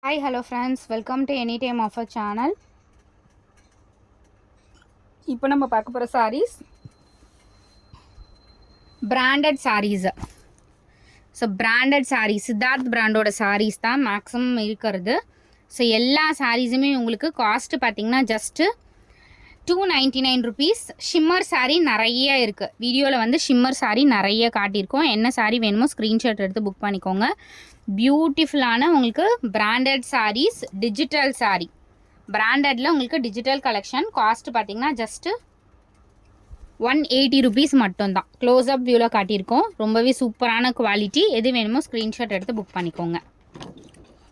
Hi, hello friends. Welcome to Anytime Offer channel. இப்போ நம்ம பார்க்க போகிற sarees branded sarees. So branded sarees Siddharth பிராண்டோட sarees தான் மேக்ஸிமம் இருக்கிறது. ஸோ எல்லா சாரீஸுமே உங்களுக்கு காஸ்ட்டு பார்த்தீங்கன்னா ஜஸ்ட்டு 299 rupees. ஷிம்மர் saree நிறைய இருக்குது. வீடியோவில் வந்து ஷிம்மர் saree நிறைய காட்டியிருக்கோம். என்ன saree வேணுமோ ஸ்க்ரீன்ஷாட் எடுத்து புக் பண்ணிக்கோங்க. பியூட்டிஃபுல்லான உங்களுக்கு பிராண்டட் sarees, டிஜிட்டல் saree. பிராண்டடில் உங்களுக்கு டிஜிட்டல் கலெக்ஷன் காஸ்ட் பார்த்தீங்கன்னா ஜஸ்ட்டு 180 rupees மட்டும்தான். க்ளோஸ்அப் வியூவில் காட்டியிருக்கோம். ரொம்பவே சூப்பரான குவாலிட்டி. எது வேணுமோ ஸ்க்ரீன்ஷாட் எடுத்து புக் பண்ணிக்கோங்க.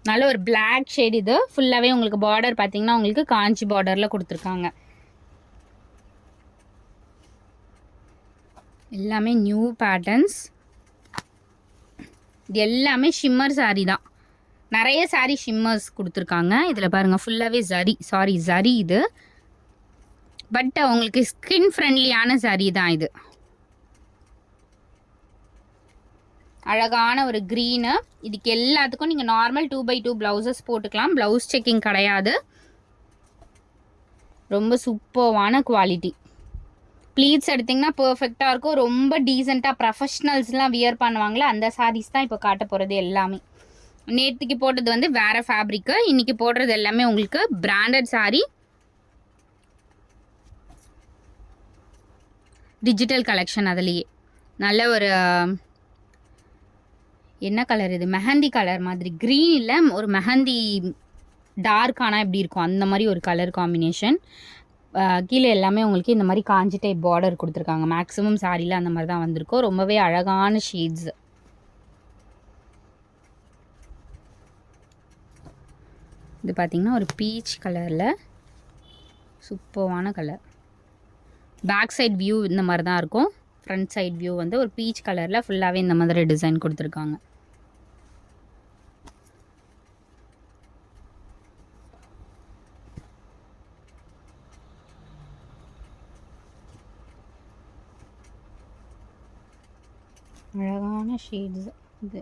நல்ல ஒரு பிளாக் ஷேட். இது ஃபுல்லாகவே உங்களுக்கு பார்டர் பார்த்தீங்கன்னா உங்களுக்கு காஞ்சி பார்டரில் கொடுத்துருக்காங்க. எல்லாமே நியூ பேட்டர்ன்ஸ். இது எல்லாமே ஷிம்மர் saree தான். நிறைய saree ஷிம்மர்ஸ் கொடுத்துருக்காங்க. இதில் பாருங்கள் ஃபுல்லாகவே ஜரி இது. பட் உங்களுக்கு ஸ்கின் ஃப்ரெண்ட்லியான saree தான் இது. அழகான ஒரு க்ரீனு. இதுக்கு எல்லாத்துக்கும் நீங்கள் நார்மல் 2x2 ப்ளவுசஸ் போட்டுக்கலாம். ப்ளவுஸ் செக்கிங் கிடையாது. ரொம்ப சூப்பர்வான குவாலிட்டி. ப்ளீட்ஸ் எடுத்திங்கன்னா பர்ஃபெக்டாக இருக்கும். ரொம்ப டீசெண்டாக ப்ரொஃபஷ்னல்ஸ்லாம் வியர் பண்ணுவாங்களே அந்த சாரீஸ் தான் இப்போ காட்ட போகிறது எல்லாமே. நேற்றுக்கு போட்டது வந்து வேறு ஃபேப்ரிக்கு. இன்றைக்கி போடுறது எல்லாமே உங்களுக்கு பிராண்டட் saree, டிஜிட்டல் கலெக்ஷன். அதுலேயே நல்ல ஒரு என்ன கலர் இது, மெஹந்தி கலர் மாதிரி. க்ரீன் இல்லை, ஒரு மெஹந்தி டார்க்கானா எப்படி இருக்கும் அந்த மாதிரி ஒரு கலர் காம்பினேஷன். கீழே எல்லாமே உங்களுக்கு இந்த மாதிரி காஞ்சி டைப் பார்டர் கொடுத்துருக்காங்க. மேக்ஸிமம் சாரியில் அந்த மாதிரி தான் வந்திருக்கும். ரொம்பவே அழகான ஷேட்ஸ். இது பார்த்திங்கன்னா ஒரு பீச் கலரில் சூப்பர்வான கலர். பேக் சைட் வியூ இந்த மாதிரி தான் இருக்கும். ஃப்ரண்ட் சைட் வியூ வந்து ஒரு பீச் கலரில் ஃபுல்லாகவே இந்த மாதிரி டிசைன் கொடுத்துருக்காங்க. அழகான ஷேட்ஸ். இது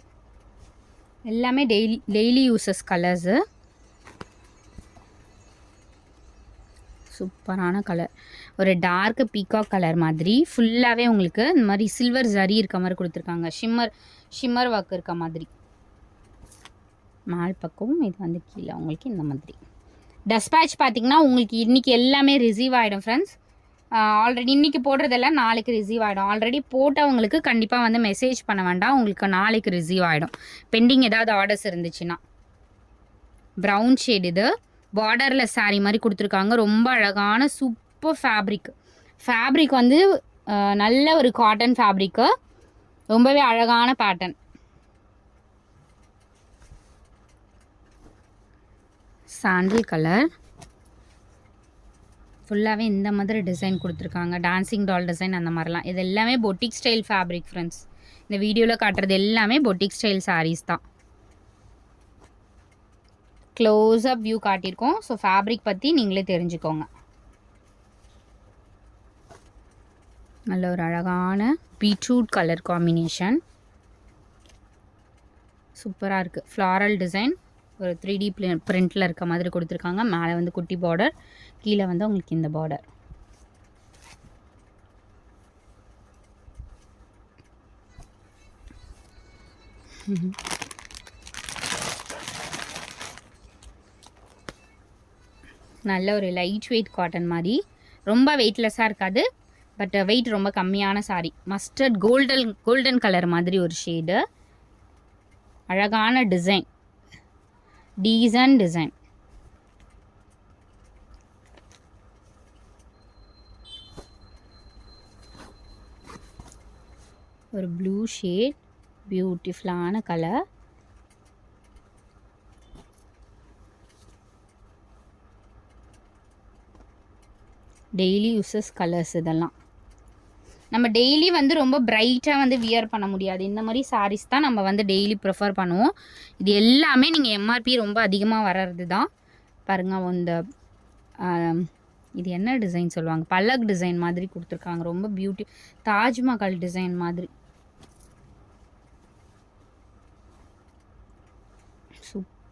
எல்லாமே டெய்லி யூசஸ் கலர்ஸு. சூப்பரான கலர். ஒரு டார்க் பீகாக் கலர் மாதிரி ஃபுல்லாகவே உங்களுக்கு இந்த மாதிரி சில்வர் ஜரி இருக்க மாதிரி கொடுத்துருக்காங்க. ஷிம்மர் ஒர்க் இருக்க மாதிரி. மேல் பக்கம் இது வந்து கீழே உங்களுக்கு இந்த மாதிரி. டஸ்பேட்ச் பார்த்திங்கன்னா உங்களுக்கு இன்றைக்கி எல்லாமே ரிசீவ் ஆகிடும் ஃப்ரெண்ட்ஸ். ஆல்ரெடி இன்றைக்கி போடுறதெல்லாம் நாளைக்கு ரிசீவ் ஆகிடும். ஆல்ரெடி போட்டவங்களுக்கு கண்டிப்பாக வந்து மெசேஜ் பண்ண வேண்டாம். உங்களுக்கு நாளைக்கு ரிசீவ் ஆகிடும். பெண்டிங் ஏதாவது ஆர்டர்ஸ் இருந்துச்சுன்னா. Brown shade. இது பார்டரில் saree மாதிரி கொடுத்துருக்காங்க. ரொம்ப அழகான சூப்பர் ஃபேப்ரிக் வந்து நல்ல ஒரு காட்டன் ஃபேப்ரிக்கு. ரொம்பவே அழகான பேட்டர்ன். சாண்டில் கலர். ஃபுல்லாகவே இந்த மாதிரி டிசைன் கொடுத்துருக்காங்க. டான்சிங் டால் டிசைன் அந்த மாதிரிலாம். இது எல்லாமே பொட்டிக் ஸ்டைல் ஃபேப்ரிக் ஃப்ரெண்ட்ஸ். இந்த வீடியோவில் காட்டுறது எல்லாமே பொட்டிக் ஸ்டைல் சாரீஸ் தான். க்ளோஸ்அப் வியூ காட்டியிருக்கோம். ஸோ ஃபேப்ரிக் பற்றி நீங்களே தெரிஞ்சுக்கோங்க. நல்ல ஒரு அழகான பீட்ரூட் கலர் காம்பினேஷன். சூப்பராக இருக்குது. ஃப்ளாரல் டிசைன் ஒரு 3D பிரிண்டில் இருக்க மாதிரி கொடுத்துருக்காங்க. மேலே வந்து குட்டி பார்டர், கீழே வந்து உங்களுக்கு இந்த பார்டர். நல்ல ஒரு லைட் வெயிட் காட்டன் மாதிரி. ரொம்ப வெயிட்லெஸ்ஸாக இருக்காது, பட் வெயிட் ரொம்ப கம்மியான saree. மஸ்டர்ட் கோல்டன் கலர் மாதிரி ஒரு ஷேடு. அழகான டிசைன், டீசன்ட் டிசைன். ஒரு ப்ளூ ஷேட், பியூட்டிஃபுல்லான கலர். Daily uses colours. இதெல்லாம் நம்ம டெய்லி வந்து ரொம்ப பிரைட்டாக வந்து வியர் பண்ண முடியாது. இந்த மாதிரி சாரீஸ் தான் நம்ம வந்து டெய்லி ப்ரிஃபர் பண்ணுவோம். இது எல்லாமே நீங்கள் எம்ஆர்பி ரொம்ப அதிகமாக வர்றது தான். பாருங்கள், இந்த இது என்ன டிசைன் சொல்லுவாங்க, பல்லக் டிசைன் மாதிரி கொடுத்துருக்காங்க. ரொம்ப பியூட்டி, தாஜ்மஹால் டிசைன் மாதிரி.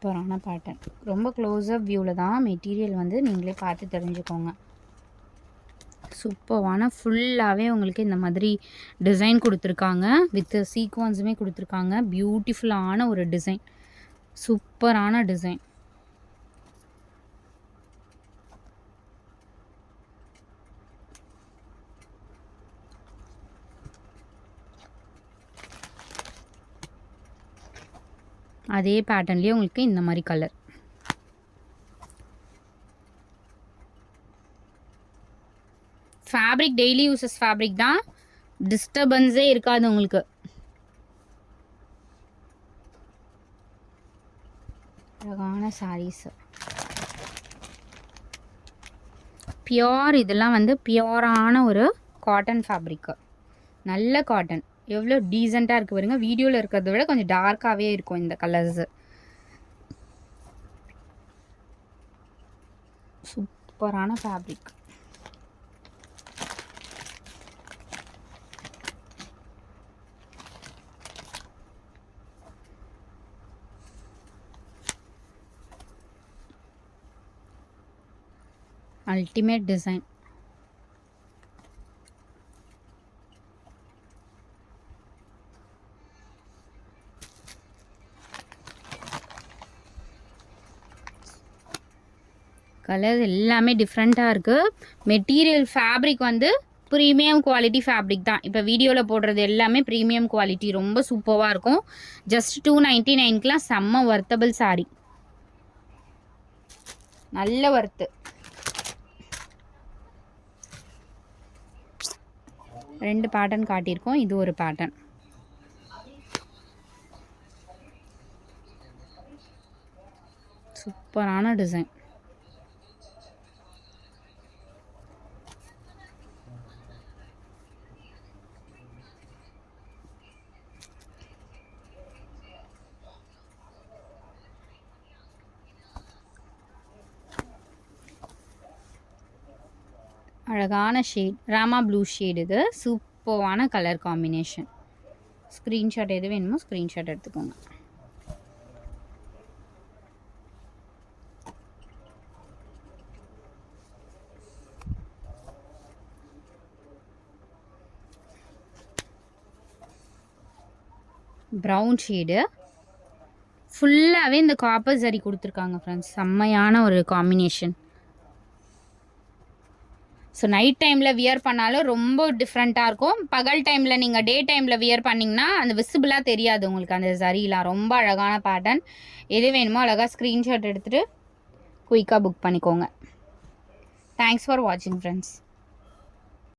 சூப்பரான பேட்டர்ன். ரொம்ப க்ளோஸ்அப் வியூவில் தான் மெட்டீரியல் வந்து நீங்களே பார்த்து தெரிஞ்சுக்கோங்க. சூப்பரான ஃபுல்லாகவே உங்களுக்கு இந்த மாதிரி டிசைன் கொடுத்துருக்காங்க. வித் சீக்வன்ஸுமே கொடுத்துருக்காங்க. பியூட்டிஃபுல்லான ஒரு டிசைன், சூப்பரான டிசைன். அதே பேட்டர்ன்லேயே உங்களுக்கு இந்த மாதிரி colour. Fabric daily uses fabric தான், டிஸ்டர்பன்ஸே இருக்காது உங்களுக்கு. அழகான சாரீஸ், பியோர். இதெல்லாம் வந்து பியோரான ஒரு காட்டன் ஃபேப்ரிக்கு, நல்ல காட்டன். எவ்வளோ டீசெண்டாக இருக்குது பாருங்க. வீடியோவில் இருக்கிறத விட கொஞ்சம் டார்க்காகவே இருக்கும் இந்த கலர்ஸு. சூப்பரான ஃபேப்ரிக். Ultimate design. கலர் எல்லாமே டிஃப்ரெண்ட்டாக இருக்குது. மெட்டீரியல் ஃபேப்ரிக் வந்து ப்ரீமியம் குவாலிட்டி ஃபேப்ரிக் தான். இப்போ வீடியோவில் போடுறது எல்லாமே ப்ரீமியம் குவாலிட்டி, ரொம்ப சூப்பராக இருக்கும். ஜஸ்ட் 299க்குலாம் செம்ம வர்த்தபிள் சாரீ, நல்ல வர்த்து. ரெண்டு பேட்டர்ன் காட்டியிருக்கோம், இது ஒரு பேட்டர்ன். சூப்பரான டிசைன். அழகான ஷேட், ராமா ப்ளூ ஷேட். இது சூப்பரான கலர் காம்பினேஷன். ஸ்க்ரீன்ஷாட் எது வேணுமோ ஸ்க்ரீன்ஷாட் எடுத்துக்கோங்க. ப்ரௌன் ஷேடு, ஃபுல்லாகவே இந்த காப்பர் ஜரி கொடுத்துருக்காங்க ஃப்ரெண்ட்ஸ். செம்மையான ஒரு காம்பினேஷன். ஸோ நைட் டைமில் வியர் பண்ணாலும் ரொம்ப டிஃப்ரெண்ட்டாக இருக்கும். பகல் டைமில் நீங்கள் டே டைமில் வியர் பண்ணிங்கன்னா அந்த விசிபிளாக தெரியாது உங்களுக்கு அந்த ஜரிலாம். ரொம்ப அழகான பேட்டர்ன். எது வேணுமோ அழகாக ஸ்க்ரீன்ஷாட் எடுத்துகிட்டு குயிக்காக புக் பண்ணிக்கோங்க. தேங்க்ஸ் ஃபார் வாட்சிங் ஃப்ரெண்ட்ஸ்.